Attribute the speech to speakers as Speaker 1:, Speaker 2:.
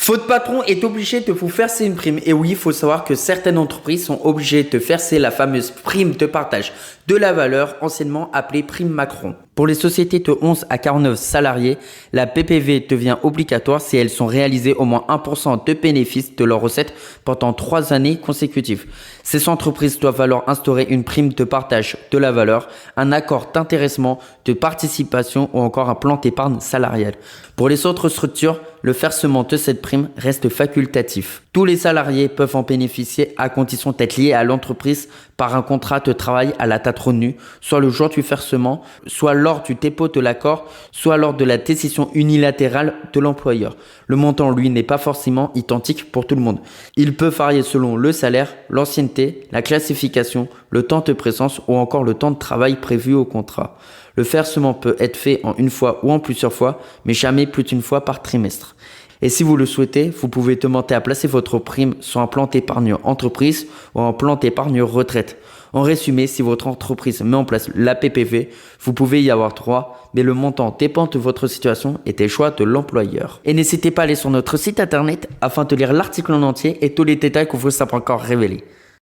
Speaker 1: Votre patron est obligé de vous verser une prime. Et oui, il faut savoir que certaines entreprises sont obligées de te verser la fameuse prime de partage de la valeur, anciennement appelée prime Macron. Pour les sociétés de 11 à 49 salariés, la PPV devient obligatoire si elles sont réalisées au moins 1% de bénéfices de leurs recettes pendant 3 années consécutives. Ces entreprises doivent alors instaurer une prime de partage de la valeur, un accord d'intéressement, de participation ou encore un plan d'épargne salariale. Pour les autres structures, le versement de cette prime reste facultatif. Tous les salariés peuvent en bénéficier à condition d'être liés à l'entreprise par un contrat de travail à la date retenue, soit le jour du versement, soit lors du dépôt de l'accord, soit lors de la décision unilatérale de l'employeur. Le montant, lui, n'est pas forcément identique pour tout le monde. Il peut varier selon le salaire, l'ancienneté, la classification, le temps de présence ou encore le temps de travail prévu au contrat. Le versement peut être fait en une fois ou en plusieurs fois, mais jamais plus d'une fois par trimestre. Et si vous le souhaitez, vous pouvez demander à placer votre prime sur un plan d'épargne entreprise ou un plan d'épargne retraite. En résumé, si votre entreprise met en place la PPV, vous pouvez y avoir droit, mais le montant dépend de votre situation et des choix de l'employeur. Et n'hésitez pas à aller sur notre site internet afin de lire l'article en entier et tous les détails que vous ne savez pas encore révélés.